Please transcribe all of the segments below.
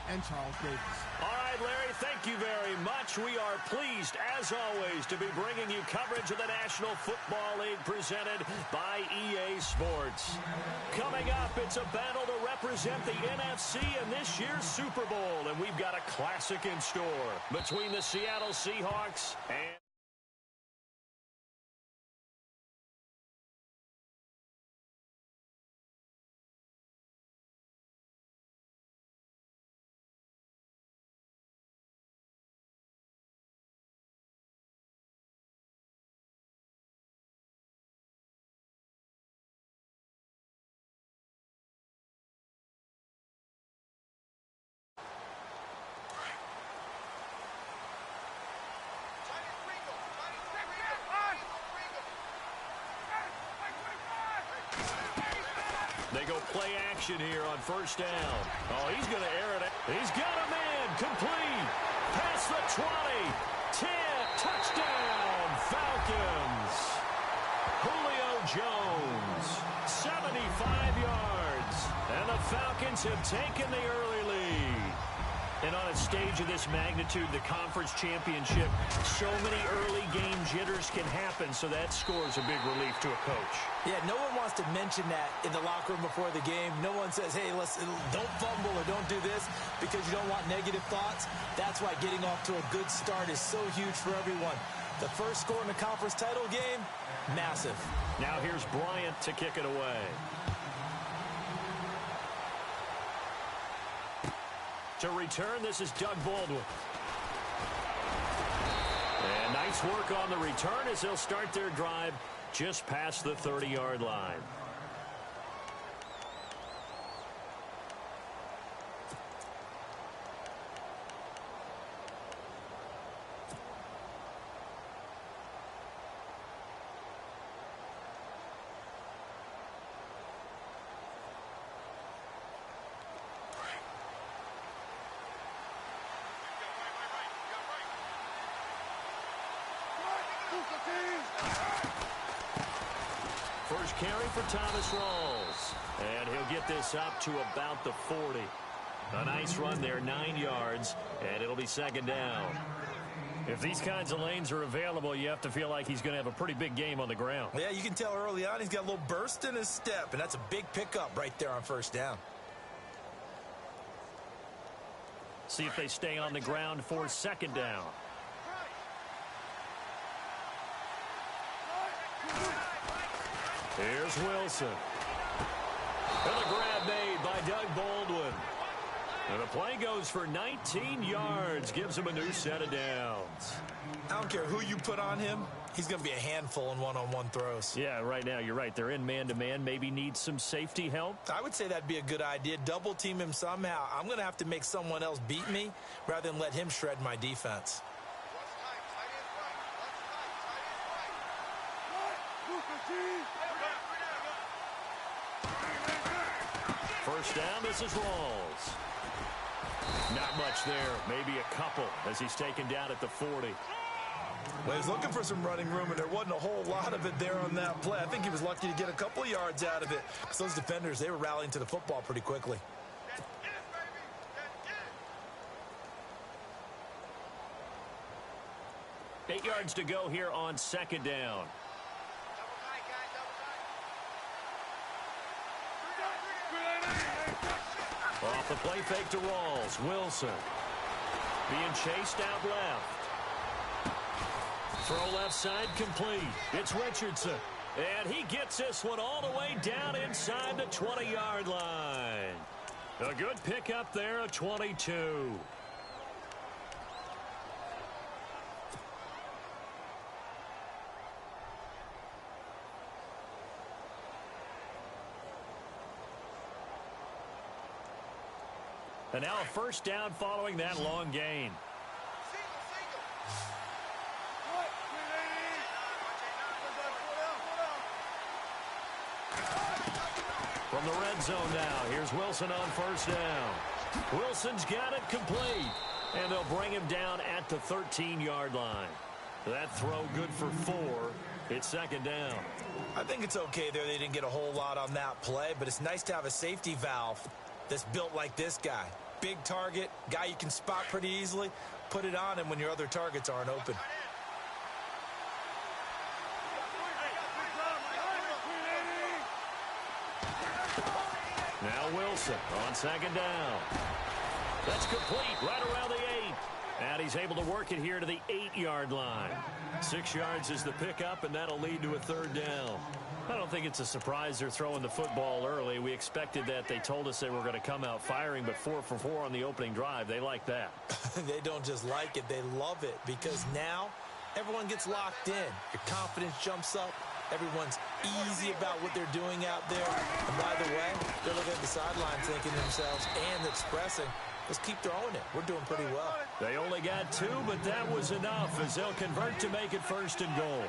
and Charles Davis. All right, Larry, thank you very much. We are pleased, as always, to be bringing you coverage of the National Football League presented by EA Sports. Coming up, it's a battle to represent the NFC in this year's Super Bowl, and we've got a classic in store between the Seattle Seahawks and... They go play action here on first down. Oh, he's going to air it. He's got a man. Complete. Past the 20. 10. Touchdown. Falcons. Julio Jones. 75 yards. And the Falcons have taken the early lead. And on a stage of this magnitude, the conference championship, so many early game jitters can happen, so that scores a big relief to a coach. Yeah, no one wants to mention that in the locker room before the game. No one says, hey, don't fumble or don't do this because you don't want negative thoughts. That's why getting off to a good start is so huge for everyone. The first score in the conference title game, massive. Now here's Bryant to kick it away. To return, this is Doug Baldwin. And nice work on the return as they'll start their drive just past the 30-yard line. First carry for Thomas Rawls. And he'll get this up to about the 40. A nice run there, 9 yards, and it'll be second down. If these kinds of lanes are available, you have to feel like he's going to have a pretty big game on the ground. Yeah, you can tell early on he's got a little burst in his step, and that's a big pickup right there on first down. See if they stay on the ground for second down. Here's Wilson. And a grab made by Doug Baldwin. And the play goes for 19 yards. Gives him a new set of downs. I don't care who you put on him. He's going to be a handful in one-on-one throws. Yeah, right now, you're right. They're in man-to-man. Maybe need some safety help. I would say that'd be a good idea. Double team him somehow. I'm going to have to make someone else beat me rather than let him shred my defense. First down, this is Rawls. Not much there, maybe a couple as he's taken down at the 40. Well, he's looking for some running room, and there wasn't a whole lot of it there on that play. I think he was lucky to get a couple of yards out of it. Because those defenders, they were rallying to the football pretty quickly. 8 yards to go here on second down. Off the play fake to Rawls. Wilson being chased out left. Throw left side complete. It's Richardson. And he gets this one all the way down inside the 20-yard line. A good pickup there, a 22. And now a first down following that long gain. From the red zone now, here's Wilson on first down. Wilson's got it complete. And they'll bring him down at the 13-yard line. That throw good for 4. It's second down. I think it's okay there. They didn't get a whole lot on that play, but it's nice to have a safety valve that's built like this guy. big target, guy you can spot pretty easily. Put it on him when your other targets aren't open. Now Wilson on second down. That's complete right around the 8. And he's able to work it here to the 8-yard line. 6 yards is the pickup, and that'll lead to a third down. I don't think it's a surprise they're throwing the football early. We expected that. They told us they were going to come out firing, but 4 for 4 on the opening drive. They like that. They don't just like it, they love it, because now everyone gets locked in. Your confidence jumps up. Everyone's easy about what they're doing out there. And by the way, they're looking at the sideline thinking to themselves and expressing, let's keep throwing it. We're doing pretty well. They only got 2, but that was enough as they'll convert to make it first and goal.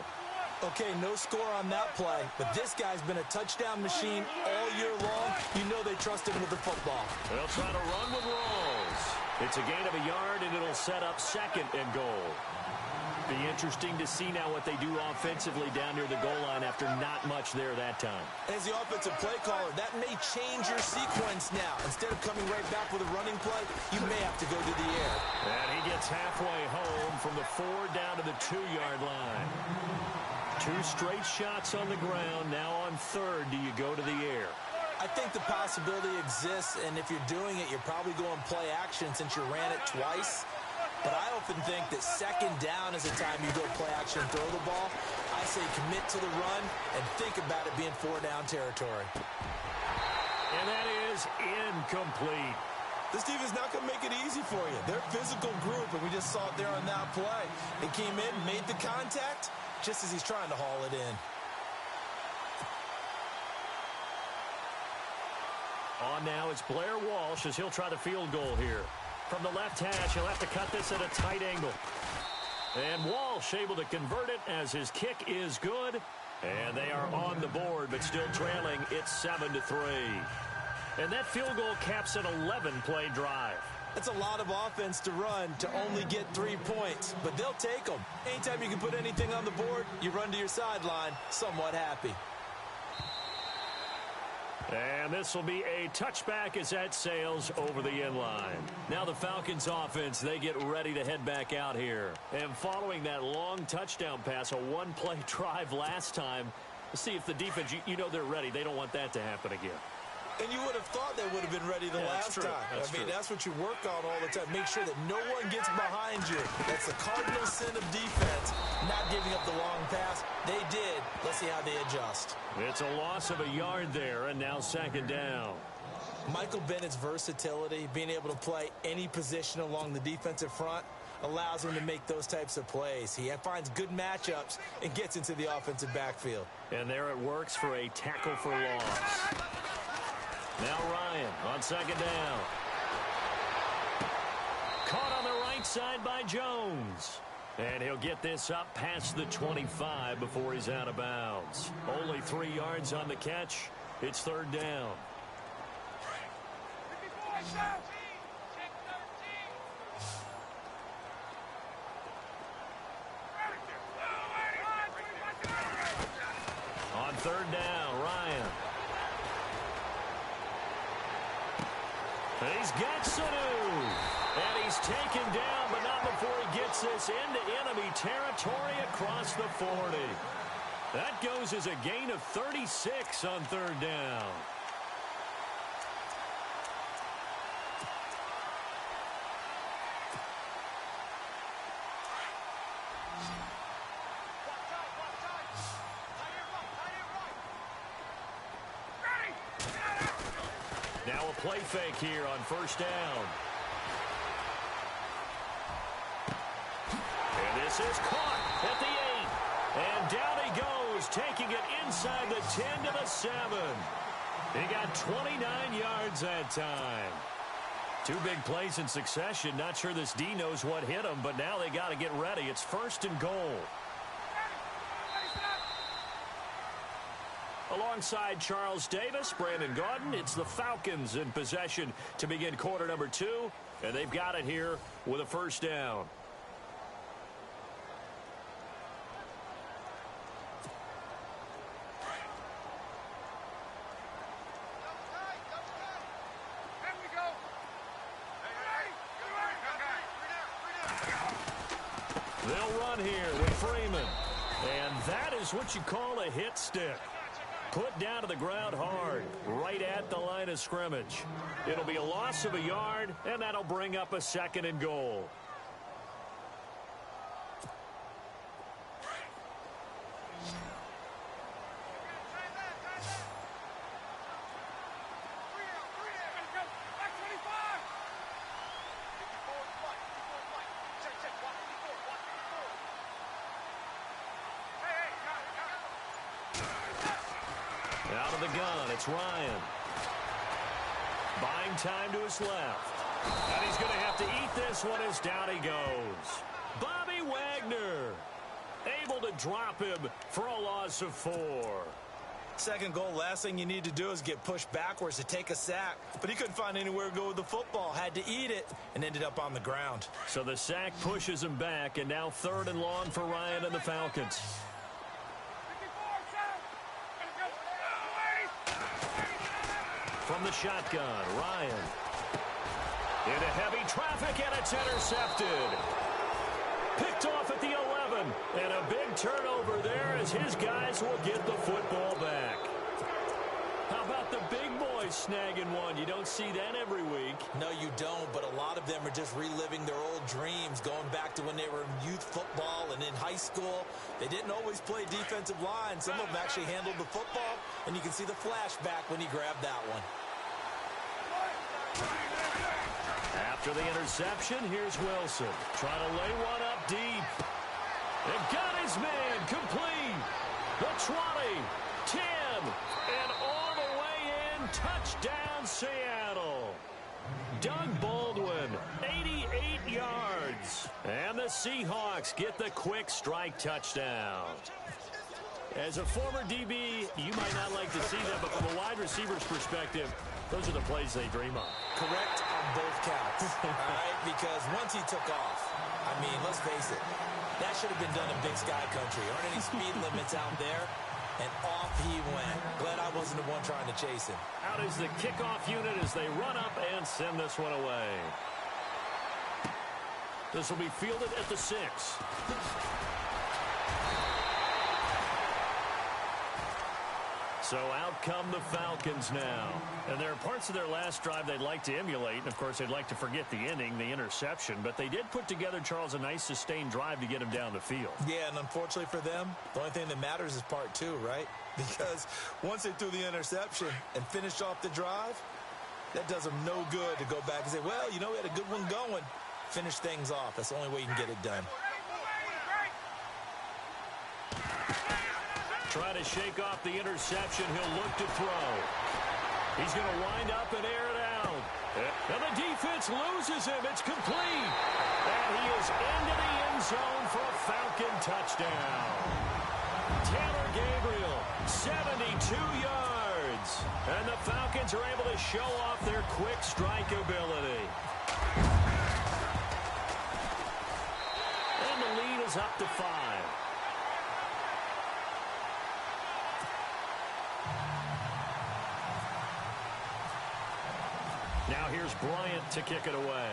Okay, no score on that play, but this guy's been a touchdown machine all year long. You know they trust him with the football. They'll try to run with Rawls. It's a gain of a yard, and it'll set up second and goal. Be interesting to see now what they do offensively down near the goal line after not much there that time. As the offensive play caller, that may change your sequence now. Instead of coming right back with a running play, you may have to go to the air. And he gets halfway home from the 4 down to the 2-yard line. 2 straight shots on the ground. Now on third, do you go to the air? I think the possibility exists, and if you're doing it, you're probably going play action since you ran it twice. But I often think that second down is the time you go play action and throw the ball. I say commit to the run and think about it being 4-down territory. And that is incomplete. This team is not going to make it easy for you. They're a physical group, and we just saw it there on that play. They came in, made the contact, just as he's trying to haul it in. On now, it's Blair Walsh as he'll try the field goal here. From the left hash, he'll have to cut this at a tight angle. And Walsh able to convert it as his kick is good. And they are on the board, but still trailing. It's 7-3. And that field goal caps an 11-play drive. That's a lot of offense to run to only get 3 points, but they'll take them. Anytime you can put anything on the board, you run to your sideline somewhat happy. And this will be a touchback as that sails over the end line. Now the Falcons offense, they get ready to head back out here. And following that long touchdown pass, a 1-play drive last time, see if the defense, you know they're ready. They don't want that to happen again. And you would have thought they would have been ready the last time. That's what you work on all the time. Make sure that no one gets behind you. That's the cardinal sin of defense, not giving up the long pass. They did. Let's see how they adjust. It's a loss of a yard there, and now second down. Michael Bennett's versatility, being able to play any position along the defensive front, allows him to make those types of plays. He finds good matchups and gets into the offensive backfield. And there it works for a tackle for loss. Now Ryan on second down. Caught on the right side by Jones. And he'll get this up past the 25 before he's out of bounds. Only 3 yards on the catch. It's third down. On third down, Ryan. And he's got Sanu. And he's taken down, but not before he gets this into enemy territory across the 40. That goes as a gain of 36 on third down. Now a play fake here on first down. And this is caught at the 8. And down he goes, taking it inside the 10 to the 7. He got 29 yards that time. 2 big plays in succession. Not sure this D knows what hit him, but now they got to get ready. It's first and goal. Alongside Charles Davis, Brandon Gaudin, it's the Falcons in possession to begin quarter number 2, and they've got it here with a first down. They'll run here with Freeman. And that is what you call a hit stick. Put down to the ground hard, right at the line of scrimmage. It'll be a loss of a yard, and that'll bring up a 2nd and goal. Out of the gun, it's Ryan. Buying time to his left. And he's going to have to eat this one as down he goes. Bobby Wagner able to drop him for a loss of 4. 2nd goal, last thing you need to do is get pushed backwards to take a sack. But he couldn't find anywhere to go with the football. Had to eat it and ended up on the ground. So the sack pushes him back, and now 3rd and long for Ryan and the Falcons. From the shotgun, Ryan. Into heavy traffic, and it's intercepted. Picked off at the 11. And a big turnover there as his guys will get the football back. How about the big boys snagging one? You don't see that every week. No, you don't, but a lot of them are just reliving their old dreams, going back to when they were in youth football and in high school. They didn't always play defensive line. Some of them actually handled the football, and you can see the flashback when he grabbed that one. After the interception, here's Wilson. Trying to lay one up deep. And got his man complete. The 20, 10, and all the way in. Touchdown, Seattle. Doug Baldwin, 88 yards. And the Seahawks get the quick strike touchdown. As a former DB, you might not like to see that, but from a wide receiver's perspective, those are the plays they dream of. Correct on both counts, all right? Because once he took off, I mean, let's face it, that should have been done in Big Sky Country. Aren't any speed limits out there? And off he went. Glad I wasn't the one trying to chase him. Out is the kickoff unit as they run up and send this one away. This will be fielded at the 6. So out come the Falcons now. And there are parts of their last drive they'd like to emulate. And, of course, they'd like to forget the ending, the interception. But they did put together, Charles, a nice sustained drive to get him down the field. Yeah, and unfortunately for them, the only thing that matters is part 2, right? Because once they threw the interception and finished off the drive, that does them no good to go back and say, well, you know, we had a good one going. Finish things off. That's the only way you can get it done. Try to shake off the interception. He'll look to throw. He's going to wind up and air it out. And the defense loses him. It's complete. And he is into the end zone for a Falcon touchdown. Taylor Gabriel, 72 yards. And the Falcons are able to show off their quick strike ability. And the lead is up to 5. Now here's Bryant to kick it away.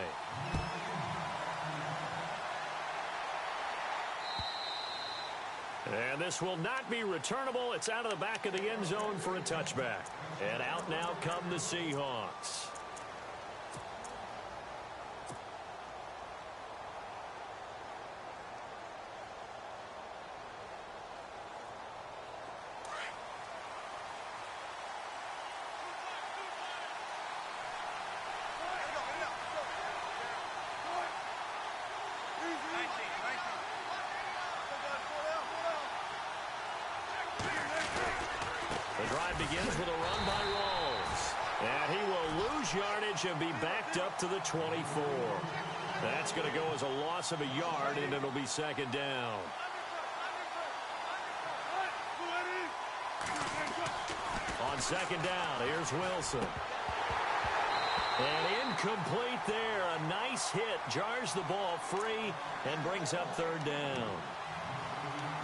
And this will not be returnable. It's out of the back of the end zone for a touchback. And out now come the Seahawks. Begins with a run by Rawls. And he will lose yardage and be backed up to the 24. That's going to go as a loss of a yard, and it'll be 2nd down. On 2nd down, here's Wilson. And incomplete there. A nice hit. Jars the ball free and brings up 3rd down.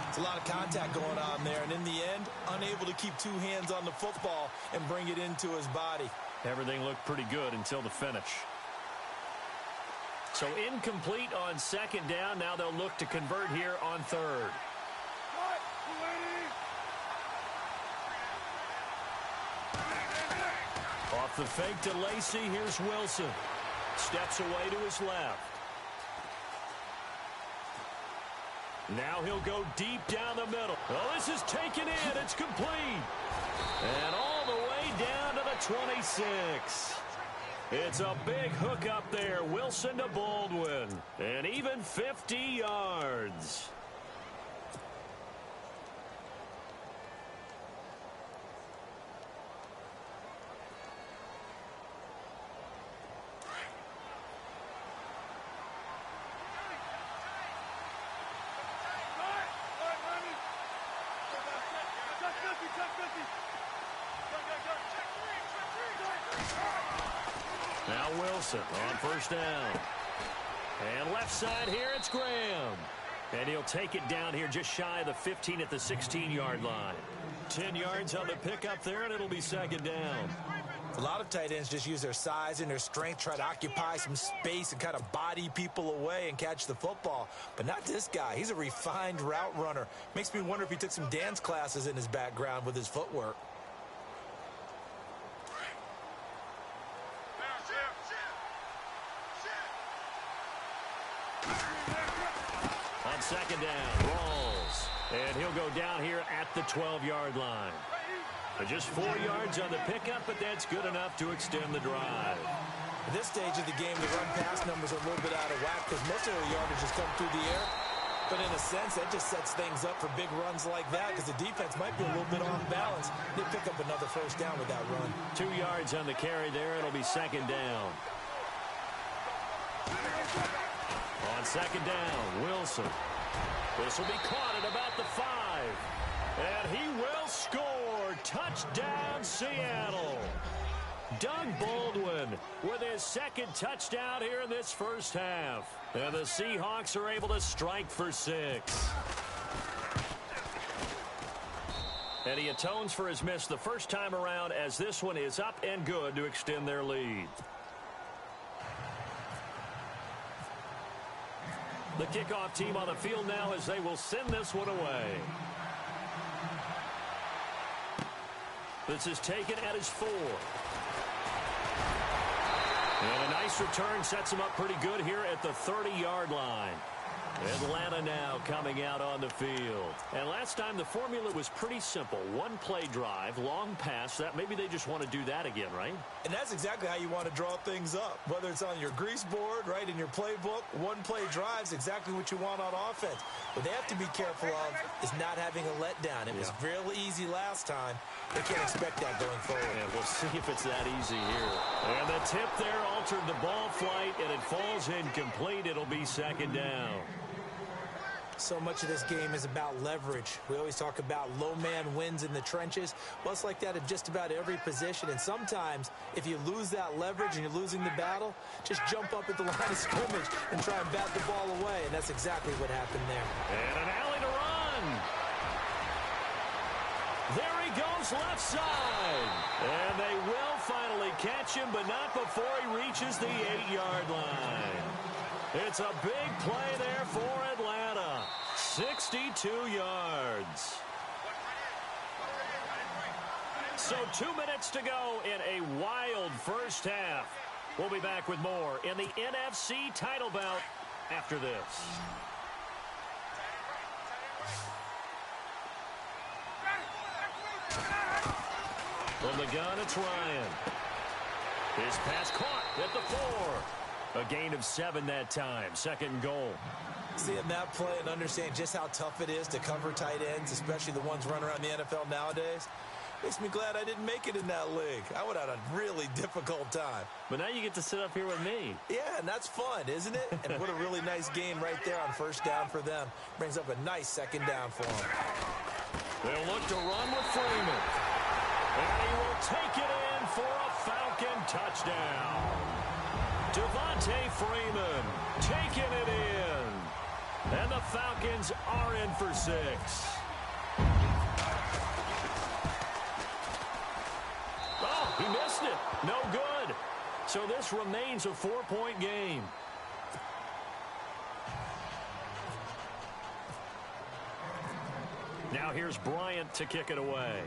It's a lot of contact going on there, and in the end, unable to keep 2 hands on the football and bring it into his body. Everything looked pretty good until the finish. So incomplete on second down. Now they'll look to convert here on third. Off the fake to Lacy, here's Wilson. Steps away to his left. Now he'll go deep down the middle. Oh, this is taken in. It's complete. And all the way down to the 26. It's a big hook up there. Wilson to Baldwin. And even 50 yards. Now Wilson on first down. And left side here, it's Graham. And he'll take it down here just shy of the 15 at the 16-yard line. 10 yards on the pickup there, and it'll be second down. A lot of tight ends just use their size and their strength, try to occupy some space and kind of body people away and catch the football. But not this guy. He's a refined route runner. Makes me wonder if he took some dance classes in his background with his footwork. On second down, Rawls. And he'll go down here at the 12-yard line. Just 4 yards on the pickup, but that's good enough to extend the drive. At this stage of the game, the run-pass numbers are a little bit out of whack because most of their yardage has come through the air. But in a sense, that just sets things up for big runs like that because the defense might be a little bit off balance. They pick up another first down with that run. 2 yards on the carry there. It'll be second down. On second down, Wilson. This will be caught at about the 5. And he will score. Touchdown, Seattle. Doug Baldwin with his second touchdown here in this first half. And the Seahawks are able to strike for 6. And he atones for his miss the first time around as this one is up and good to extend their lead. The kickoff team on the field now as they will send this one away. This is taken at his 4. And a nice return sets him up pretty good here at the 30-yard line. Atlanta now coming out on the field. And last time the formula was pretty simple. One play drive, long pass. That maybe they just want to do that again, right? And that's exactly how you want to draw things up. Whether it's on your grease board, right, in your playbook, one play drive is exactly what you want on offense. What they have to be careful of is not having a letdown. It was real easy last time. They can't expect that going forward. And we'll see if it's that easy here. And the tip there altered the ball flight, and it falls incomplete. It'll be second down. So much of this game is about leverage. We always talk about low man wins in the trenches. Well, it's like that in just about every position. And sometimes, if you lose that leverage and you're losing the battle, just jump up at the line of scrimmage and try and bat the ball away. And that's exactly what happened there. And an alley to run. There he goes left side. And they will finally catch him, but not before he reaches the 8-yard line. It's a big play there for Atlanta. 62 yards. So 2 minutes to go in a wild first half. We'll be back with more in the NFC title bout after this. From the gun, it's Ryan. His pass caught at the 4. A gain of 7 that time. Second goal. Seeing that play and understand just how tough it is to cover tight ends, especially the ones running around the NFL nowadays, makes me glad I didn't make it in that league. I would have had a really difficult time. But now you get to sit up here with me. Yeah, and that's fun, isn't it? And what a really nice gain right there on first down for them. Brings up a nice second down for them. They'll look to run with Freeman. And he will take it in for a Falcon touchdown. Devontae Freeman taking it in. And the Falcons are in for 6. Oh, he missed it. No good. So this remains a 4-point game. Now here's Bryant to kick it away.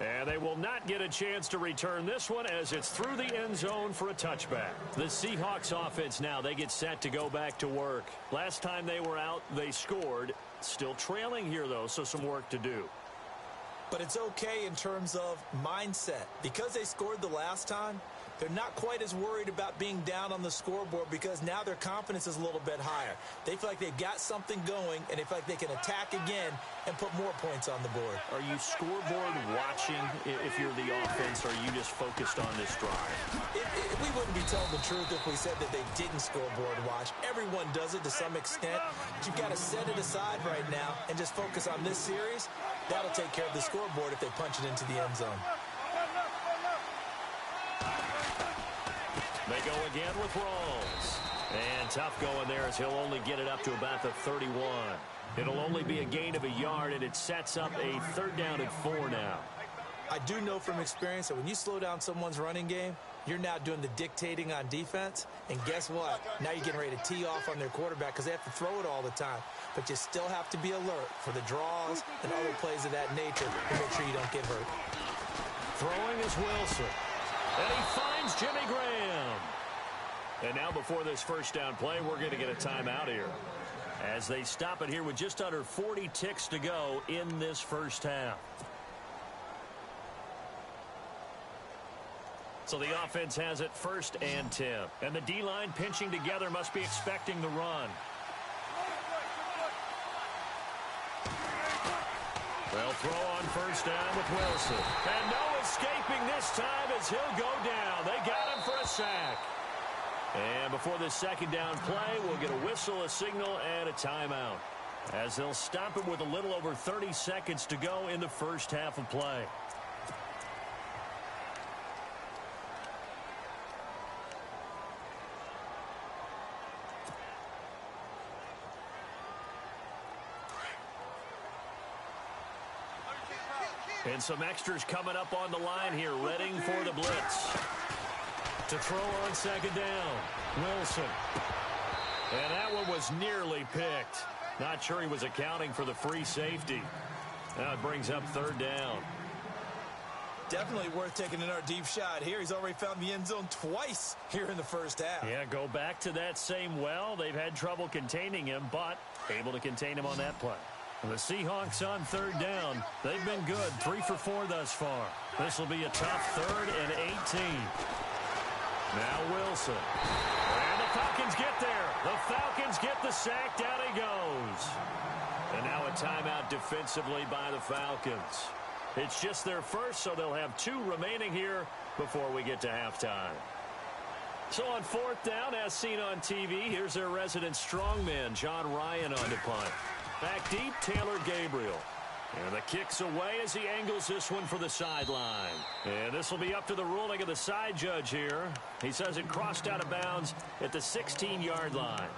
And they will not get a chance to return this one as it's through the end zone for a touchback. The Seahawks offense now, they get set to go back to work. Last time they were out, they scored. Still trailing here, though, so some work to do. But it's okay in terms of mindset. Because they scored the last time, they're not quite as worried about being down on the scoreboard because now their confidence is a little bit higher. They feel like they've got something going, and they feel like they can attack again and put more points on the board. Are you scoreboard watching if you're the offense, or are you just focused on this drive? We wouldn't be telling the truth if we said that they didn't scoreboard watch. Everyone does it to some extent. But you've got to set it aside right now and just focus on this series. That'll take care of the scoreboard if they punch it into the end zone. They go again with Rawls. And tough going there as he'll only get it up to about the 31. It'll only be a gain of a yard, and it sets up a 3rd down and 4 now. I do know from experience that when you slow down someone's running game, you're now doing the dictating on defense. And guess what? Now you're getting ready to tee off on their quarterback because they have to throw it all the time. But you still have to be alert for the draws and other plays of that nature to make sure you don't get hurt. Throwing is Wilson. And he finds Jimmy Graham. And now before this first down play, we're going to get a timeout here, as they stop it here with just under 40 ticks to go in this first half. So the offense has it 1st and 10. And the D-line pinching together must be expecting the run. They'll throw on 1st down with Wilson. And no escaping this time as he'll go down. They got him for a sack. And before this 2nd down play, we'll get a whistle, a signal, and a timeout, as they'll stop it with a little over 30 seconds to go in the first half of play. And some extras coming up on the line here, readying for the blitz. To throw on 2nd down, Wilson. And that one was nearly picked. Not sure he was accounting for the free safety. Now it brings up 3rd down. Definitely worth taking another deep shot here. He's already found the end zone twice here in the first half. Yeah, go back to that same well. They've had trouble containing him, but able to contain him on that play. The Seahawks on 3rd down. They've been good, 3 for 4 thus far. This will be a tough 3rd and 18. Now Wilson. And the Falcons get there. The Falcons get the sack. Down he goes. And now a timeout defensively by the Falcons. It's just their first, so they'll have 2 remaining here before we get to halftime. So on 4th down, as seen on TV, here's their resident strongman, John Ryan, on to punt. Back deep, Taylor Gabriel. And the kick's away as he angles this one for the sideline. And this will be up to the ruling of the side judge here. He says it crossed out of bounds at the 16-yard line.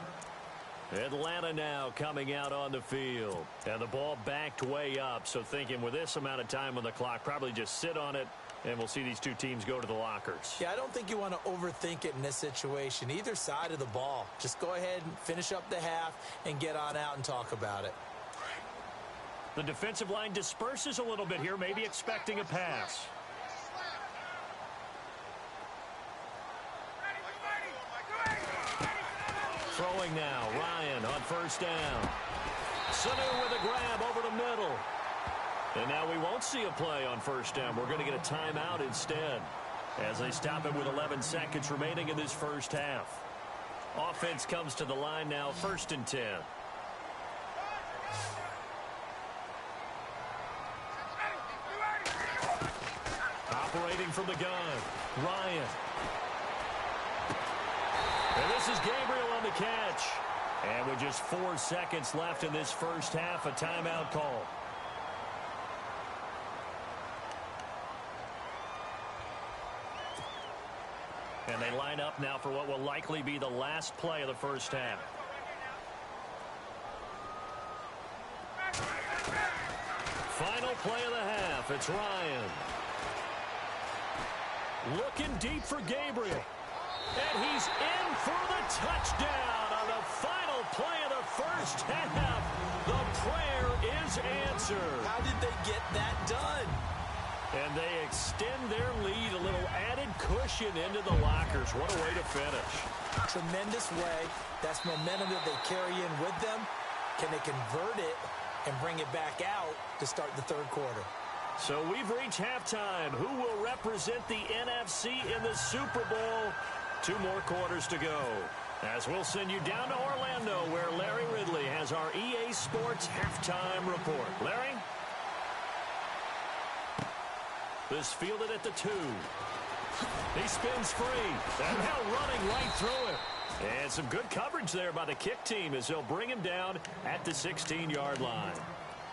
Atlanta now coming out on the field. And the ball backed way up. So thinking with this amount of time on the clock, probably just sit on it, and we'll see these 2 teams go to the lockers. Yeah, I don't think you want to overthink it in this situation. Either side of the ball. Just go ahead and finish up the half and get on out and talk about it. The defensive line disperses a little bit here, maybe expecting a pass. Throwing now, Ryan on 1st down. Sanu with a grab over the middle. And now we won't see a play on 1st down. We're going to get a timeout instead, as they stop it with 11 seconds remaining in this first half. Offense comes to the line now, 1st and 10. Operating from the gun, Ryan. And this is Gabriel on the catch. And with just 4 seconds left in this first half, a timeout call. And they line up now for what will likely be the last play of the first half. Final play of the half. It's Ryan. Looking deep for Gabriel. And he's in for the touchdown on the final play of the first half. The prayer is answered. How did they get that done? And they extend their lead, a little added cushion into the lockers. What a way to finish. Tremendous way. That's momentum that they carry in with them. Can they convert it and bring it back out to start the third quarter? So we've reached halftime. Who will represent the NFC in the Super Bowl? 2 more quarters to go. As we'll send you down to Orlando, where Larry Ridley has our EA Sports halftime report. Larry? This fielded at the 2. He spins free. And now running right through it. And some good coverage there by the kick team as they'll bring him down at the 16-yard line.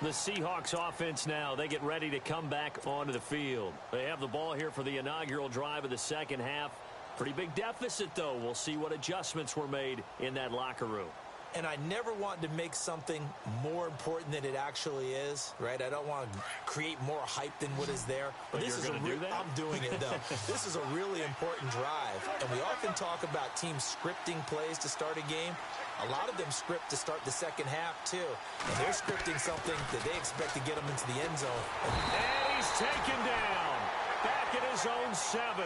The Seahawks offense now, they get ready to come back onto the field. They have the ball here for the inaugural drive of the second half. Pretty big deficit, though. We'll see what adjustments were made in that locker room. And I never want to make something more important than it actually is, right? I don't want to create more hype than what is there. But this is do that? I'm doing it, though. This is a really important drive. And we often talk about teams scripting plays to start a game. A lot of them script to start the second half, too. And they're scripting something that they expect to get them into the end zone. And he's taken down. Back at his own 7.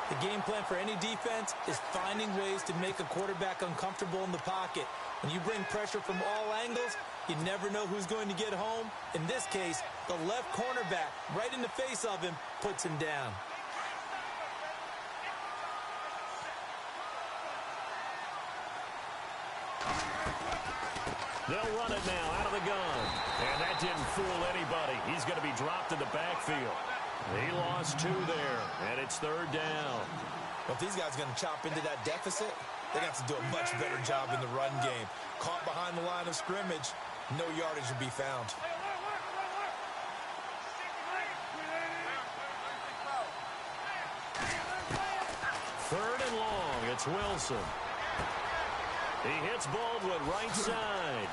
The game plan for any defense is finding ways to make a quarterback uncomfortable in the pocket. When you bring pressure from all angles, you never know who's going to get home. In this case, the left cornerback, right in the face of him, puts him down. They'll run it now out of the gun. And that didn't fool anybody. He's going to be dropped in the backfield. He lost 2 there, and it's 3rd down. Well, if these guys are going to chop into that deficit, they're going to have to do a much better job in the run game. Caught behind the line of scrimmage, no yardage will be found. Third and long, it's Wilson. He hits Baldwin right side.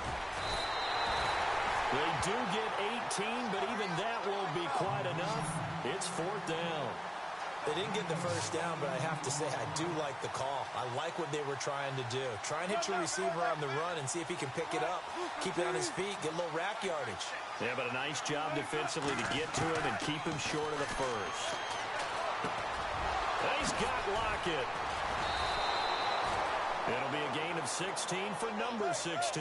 They do get 18, but even that won't be quite enough. It's 4th down. They didn't get the first down, but I have to say I do like the call. I like what they were trying to do. Try and hit your receiver on the run and see if he can pick it up. Keep it on his feet, get a little rack yardage. Yeah, but a nice job defensively to get to him and keep him short of the first. He's got Lockett. It'll be a gain of 16 for number 16.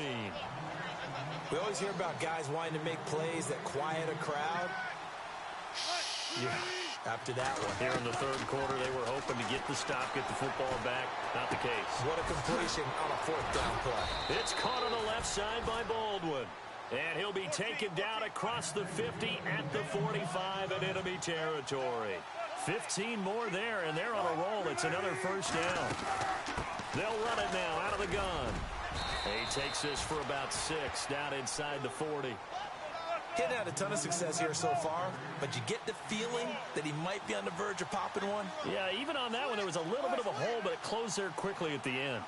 We always hear about guys wanting to make plays that quiet a crowd. Yeah. After that one. Here in the 3rd quarter, they were hoping to get the stop, get the football back. Not the case. What a completion on a 4th down play. It's caught on the left side by Baldwin. And he'll be taken down across the 50 at the 45 in enemy territory. 15 more there, and they're on a roll. It's another first down. They'll run it now out of the gun. He takes this for about 6 down inside the 40. Getting had a ton of success here so far, but you get the feeling that he might be on the verge of popping one. Yeah, even on that one, there was a little bit of a hole, but it closed there quickly at the end.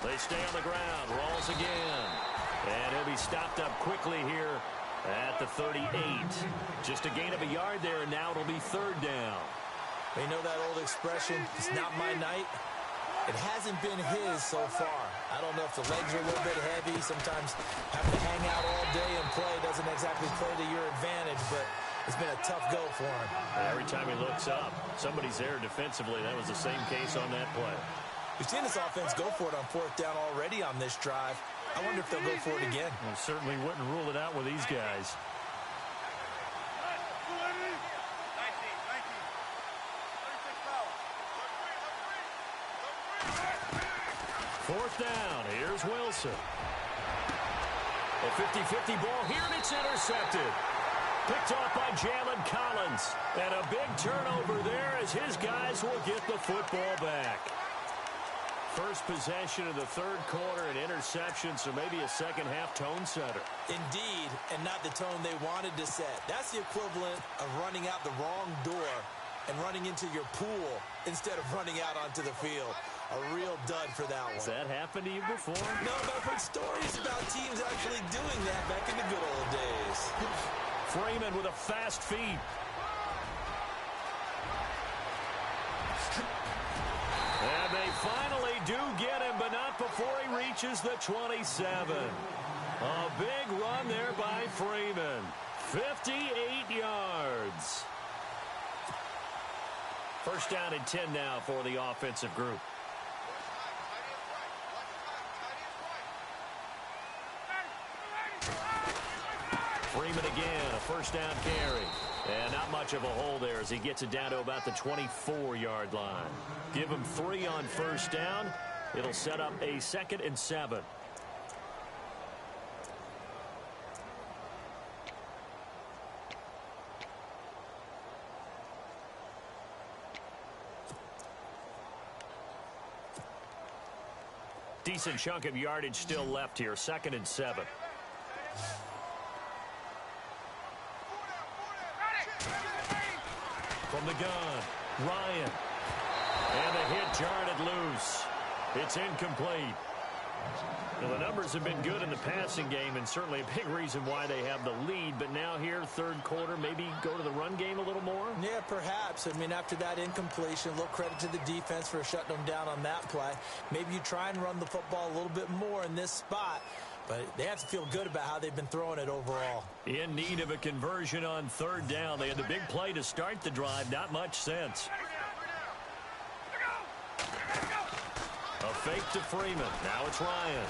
They stay on the ground. Rolls again. And he'll be stopped up quickly here at the 38. Just a gain of a yard there, and now it'll be 3rd down. You know that old expression, it's not my night? It hasn't been his so far. I don't know if the legs are a little bit heavy. Sometimes having to hang out all day and play doesn't exactly play to your advantage, but it's been a tough go for him. Every time he looks up, somebody's there defensively. That was the same case on that play. We've seen this offense go for it on 4th down already on this drive. I wonder if they'll go for it again. Well, certainly wouldn't rule it out with these guys. Fourth down. Here's Wilson. A 50-50 ball here, and it's intercepted. Picked off by Jalen Collins. And a big turnover there as his guys will get the football back. First possession of the 3rd quarter, an interception, so maybe a second-half tone setter. Indeed, and not the tone they wanted to set. That's the equivalent of running out the wrong door and running into your pool instead of running out onto the field. A real dud for that one. Has that happened to you before? No, but I've heard stories about teams actually doing that back in the good old days. Freeman with a fast feed. And they finally do get him, but not before he reaches the 27. A big run there by Freeman. 58 yards. First down and 10 now for the offensive group. Freeman again, a first down carry. And not much of a hole there as he gets it down to about the 24-yard line. Give him 3 on first down. It'll set up a 2nd and 7. Decent chunk of yardage still left here. 2nd and 7. From the gun, Ryan. And the hit jarred it loose. It's incomplete. Well, the numbers have been good in the passing game, and certainly a big reason why they have the lead. But now here, third quarter, maybe go to the run game a little more? Yeah, perhaps. I mean, after that incompletion, a little credit to the defense for shutting them down on that play. Maybe you try and run the football a little bit more in this spot. But they have to feel good about how they've been throwing it overall. In need of a conversion on third down. They had the big play to start the drive. Not much sense. A fake to Freeman. Now it's Ryan.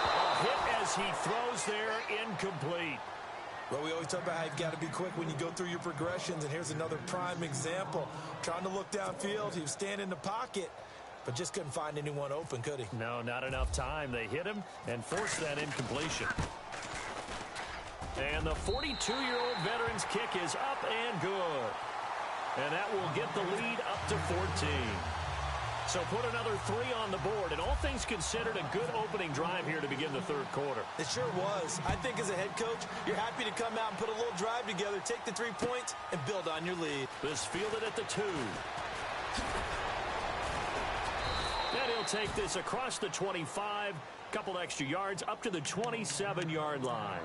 A hit as he throws there, incomplete. Well, we always talk about how you've got to be quick when you go through your progressions, and here's another prime example. Trying to look downfield, he was standing in the pocket, but just couldn't find anyone open, could he? No, not enough time. They hit him and forced that incompletion. And the 42-year-old veteran's kick is up and good. And that will get the lead up to 14. So put another 3 on the board. And all things considered, a good opening drive here to begin the third quarter. It sure was. I think as a head coach, you're happy to come out and put a little drive together, take the 3 points, and build on your lead. This fielded at the 2. And he'll take this across the 25, couple extra yards, up to the 27-yard line.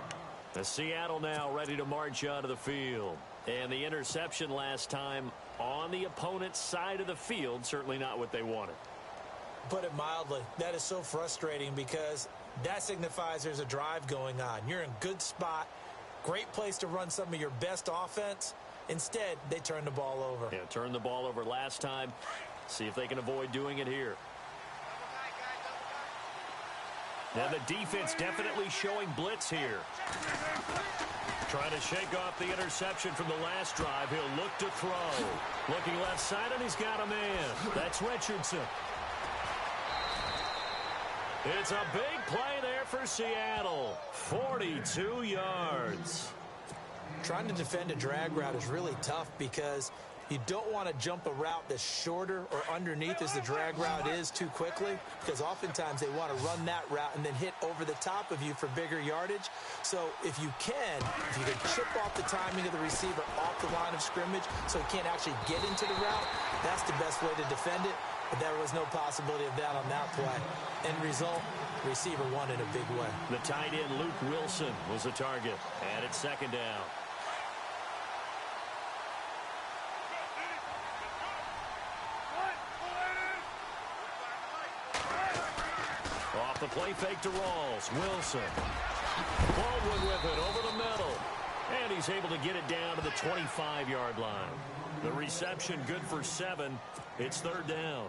The Seattle now ready to march onto the field. And the interception last time on the opponent's side of the field, certainly not what they wanted. Put it mildly, that is so frustrating because that signifies there's a drive going on. You're in a good spot, great place to run some of your best offense. Instead, they turn the ball over. Yeah, turned the ball over last time. See if they can avoid doing it here. Now the defense definitely showing blitz here. Trying to shake off the interception from the last drive. He'll look to throw. Looking left side, and he's got a man. That's Richardson. It's a big play there for Seattle. 42 yards. Trying to defend a drag route is really tough because you don't want to jump a route that's shorter or underneath as the drag route is too quickly, because oftentimes they want to run that route and then hit over the top of you for bigger yardage. So if you can chip off the timing of the receiver off the line of scrimmage so he can't actually get into the route, that's the best way to defend it. But there was no possibility of that on that play. End result, receiver won in a big way. The tight end Luke Wilson was the target, and it's second down. Off the play fake to Rawls. Wilson. Baldwin with it over the middle. And he's able to get it down to the 25-yard line. The reception good for 7. It's third down.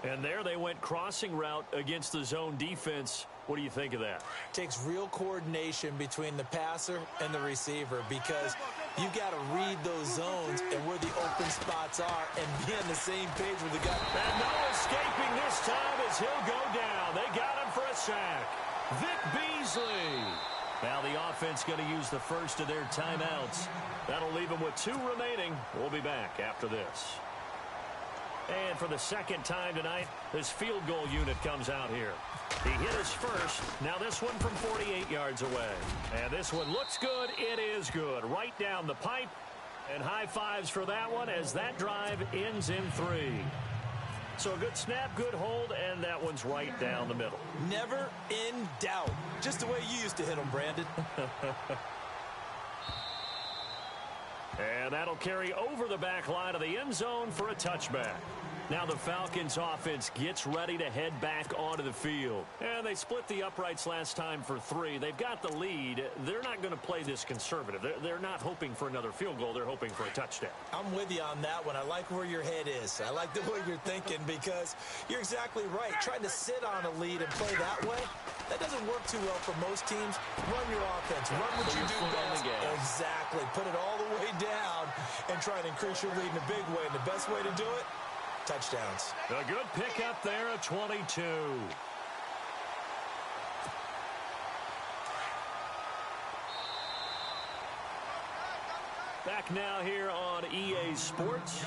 And there they went crossing route against the zone defense. What do you think of that? Takes real coordination between the passer and the receiver because you got to read those zones and where the open spots are and be on the same page with the guy. And no escaping this time as he'll go down. They got him for a sack. Vic Beasley. Now the offense going to use the first of their timeouts. That'll leave them with 2 remaining. We'll be back after this. And for the second time tonight, this field goal unit comes out here. He hit his first. Now this one from 48 yards away. And this one looks good. It is good. Right down the pipe. And high fives for that one as that drive ends in 3. So a good snap, good hold, and that one's right down the middle. Never in doubt. Just the way you used to hit them, Brandon. And that'll carry over the back line of the end zone for a touchback. Now the Falcons offense gets ready to head back onto the field. And they split the uprights last time for 3. They've got the lead. They're not going to play this conservative. They're not hoping for another field goal. They're hoping for a touchdown. I'm with you on that one. I like where your head is. I like the way you're thinking because you're exactly right. Trying to sit on a lead and play that way, that doesn't work too well for most teams. Run your offense. Run what you do best. Exactly. Put it all the way down and try and increase your lead in a big way. And the best way to do it, touchdowns. A good pickup there at 22. Back now here on EA Sports.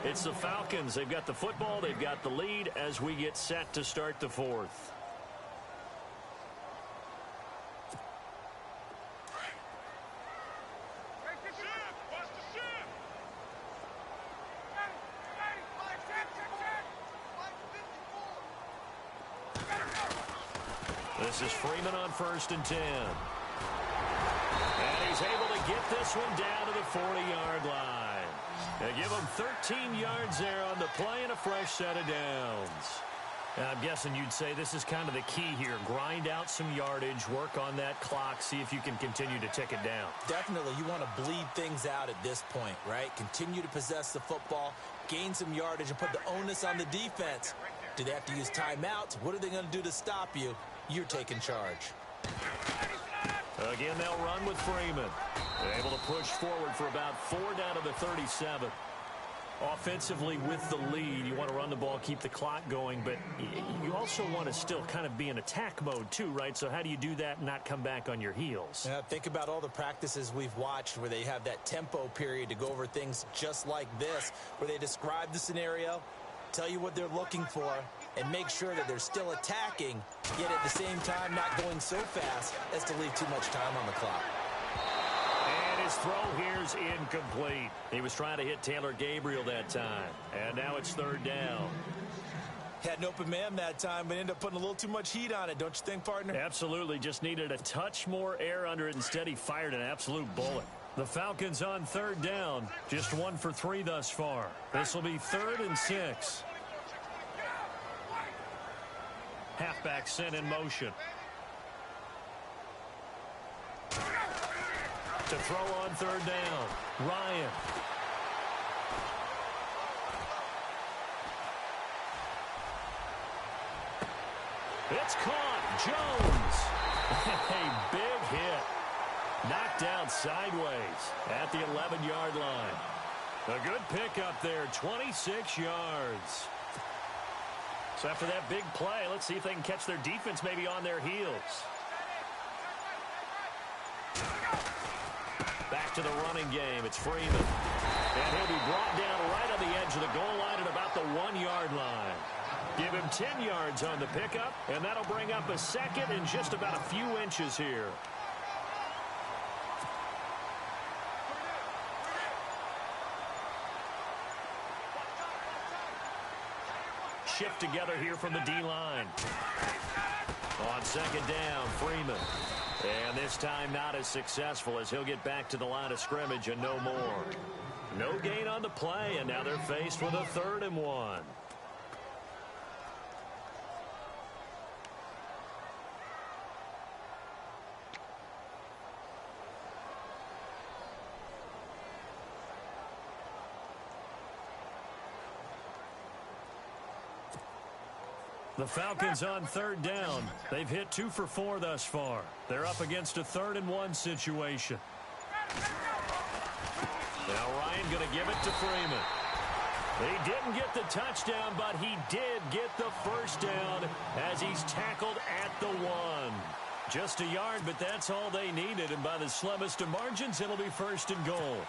It's the Falcons. They've got the football. They've got the lead as we get set to start the 4th. This is Freeman on 1st and 10. And he's able to get this one down to the 40-yard line. They give him 13 yards there on the play and a fresh set of downs. And I'm guessing you'd say this is kind of the key here. Grind out some yardage, work on that clock, see if you can continue to tick it down. Definitely. You want to bleed things out at this point, right? Continue to possess the football, gain some yardage, and put the onus on the defense. Do they have to use timeouts? What are they going to do to stop you? You're taking charge. Again, they'll run with Freeman. They're able to push forward for about 4 down to the 37. Offensively with the lead, you want to run the ball, keep the clock going, but you also want to still kind of be in attack mode too, right? So how do you do that and not come back on your heels? Think about all the practices we've watched where they have that tempo period to go over things just like this, where they describe the scenario, tell you what they're looking for, and make sure that they're still attacking, yet at the same time not going so fast as to leave too much time on the clock. And his throw here's incomplete. He was trying to hit Taylor Gabriel that time. And now it's 3rd down. Had an open man that time, but ended up putting a little too much heat on it, don't you think, partner? Absolutely. Just needed a touch more air under it. Instead, he fired an absolute bullet. The Falcons on 3rd down. Just 1 for 3 thus far. This will be 3rd and 6. Halfback sent in motion. To throw on 3rd down. Ryan. It's caught. Jones. A big hit. Knocked out sideways at the 11-yard line. A good pickup there. 26 yards. So after that big play, let's see if they can catch their defense maybe on their heels. Back to the running game. It's Freeman. And he'll be brought down right on the edge of the goal line at about the 1-yard line. Give him 10 yards on the pickup, and that'll bring up a 2nd and just about a few inches here. Shift together here from the D-line. On 2nd down, Freeman. And this time not as successful as he'll get back to the line of scrimmage and no more. No gain on the play, and now they're faced with a 3rd and 1. The Falcons on 3rd down. They've hit 2 for 4 thus far. They're up against a 3rd and 1 situation. Now Ryan going to give it to Freeman. He didn't get the touchdown, but he did get the 1st down as he's tackled at the 1. Just a yard, but that's all they needed, and by the slimmest of margins, it'll be 1st and goal.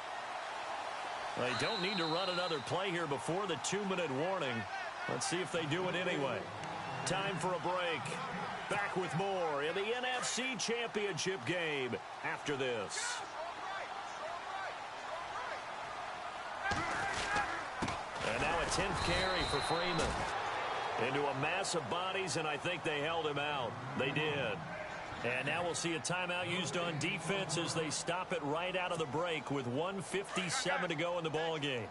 They don't need to run another play here before the 2-minute warning. Let's see if they do it anyway. Time for a break. Back with more in the NFC Championship game after this. 10th carry for Freeman. Into a mass of bodies, and I think they held him out. They did. And now we'll see a timeout used on defense as they stop it right out of the break with 1:57 to go in the ball game.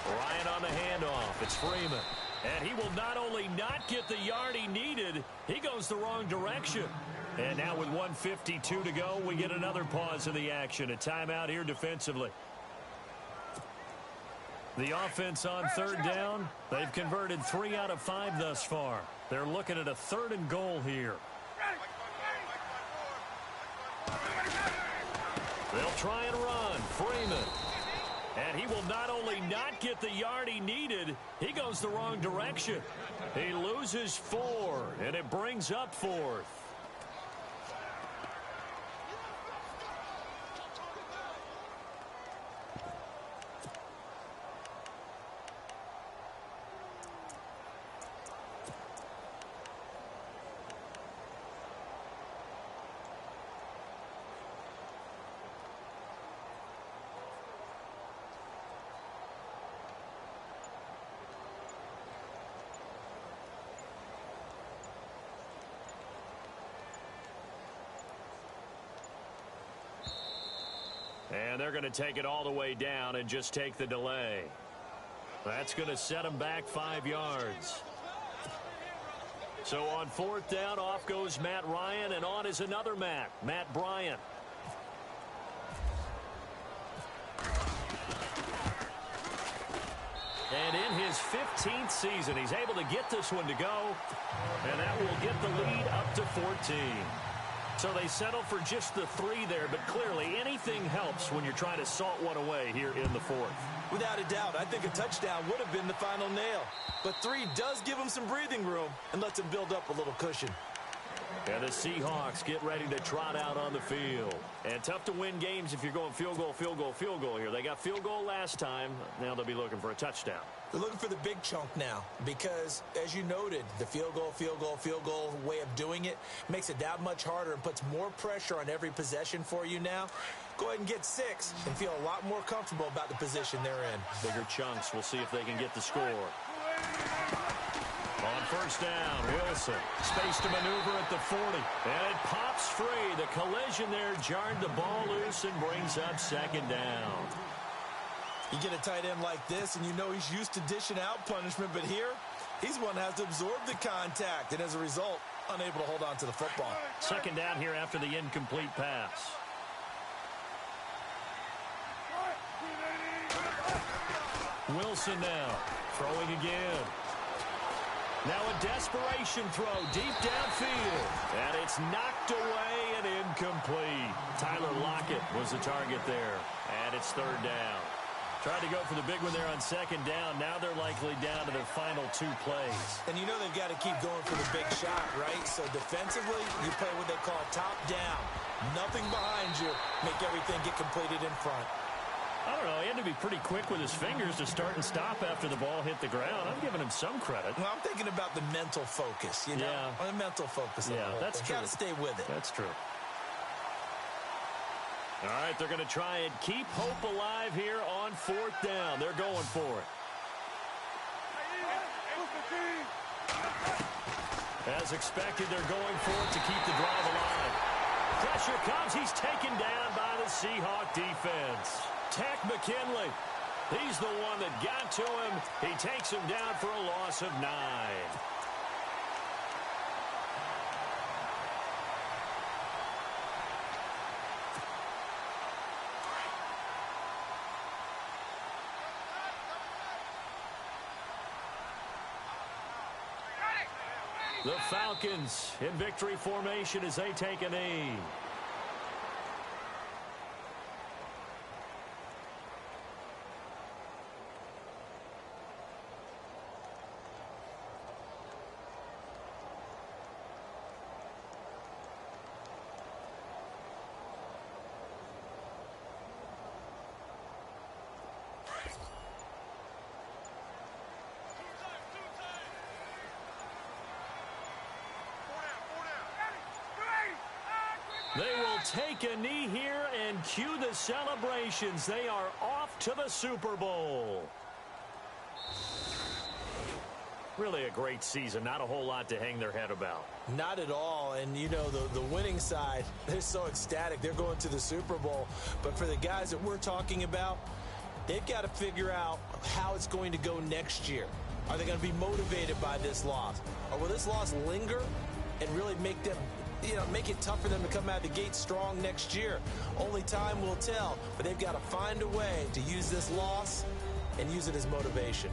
Ryan on the handoff. It's Freeman. And he will not only not get the yard he needed, he goes the wrong direction. And now with 1:52 to go, we get another pause in the action. A timeout here defensively. The offense on third down, they've converted 3 out of 5 thus far. They're looking at a 3rd and goal here. They'll try and run. Freeman. And he will not only not get the yard he needed, he goes the wrong direction. He loses 4, and it brings up 4th. And they're going to take it all the way down and just take the delay. That's going to set them back 5 yards. So on 4th down, off goes Matt Ryan, and on is another Matt Bryant. And in his 15th season, he's able to get this one to go, and that will get the lead up to 14. So they settle for just the 3 there, but clearly anything helps when you're trying to salt one away here in the 4th. Without a doubt, I think a touchdown would have been the final nail. But 3 does give them some breathing room and lets them build up a little cushion. And the Seahawks get ready to trot out on the field. And tough to win games if you're going field goal, field goal, field goal here. They got field goal last time. Now they'll be looking for a touchdown. They're looking for the big chunk now because, as you noted, the field goal way of doing it makes it that much harder and puts more pressure on every possession for you now. Go ahead and get 6 and feel a lot more comfortable about the position they're in. Bigger chunks. We'll see if they can get the score. On 1st down, Wilson. Space to maneuver at the 40. And it pops free. The collision there jarred the ball loose and brings up 2nd down. You get a tight end like this, and you know he's used to dishing out punishment, but here, he's one that has to absorb the contact, and as a result, unable to hold on to the football. 2nd down here after the incomplete pass. Wilson now, throwing again. Now a desperation throw deep downfield. And it's knocked away and incomplete. Tyler Lockett was the target there. And it's 3rd down. Tried to go for the big one there on 2nd down. Now they're likely down to their final 2 plays. And you know they've got to keep going for the big shot, right? So defensively, you play what they call top down. Nothing behind you. Make everything get completed in front. I don't know. He had to be pretty quick with his fingers to start and stop after the ball hit the ground. I'm giving him some credit. Well, I'm thinking about the mental focus, you know? Yeah. The mental focus. Yeah, that's true. Got to stay with it. That's true. All right, they're going to try and keep hope alive here on 4th down. They're going for it. As expected, they're going for it to keep the drive alive. Pressure comes. He's taken down by the Seahawk defense. Tack McKinley. He's the one that got to him. He takes him down for a loss of 9. The Falcons in victory formation as they take a knee. They will take a knee here and cue the celebrations. They are off to the Super Bowl. Really a great season. Not a whole lot to hang their head about. Not at all. And, you know, the winning side, they're so ecstatic. They're going to the Super Bowl. But for the guys that we're talking about, they've got to figure out how it's going to go next year. Are they going to be motivated by this loss? Or will this loss linger and really make them, you know, make it tough for them to come out of the gate strong next year? Only time will tell. But they've got to find a way to use this loss and use it as motivation.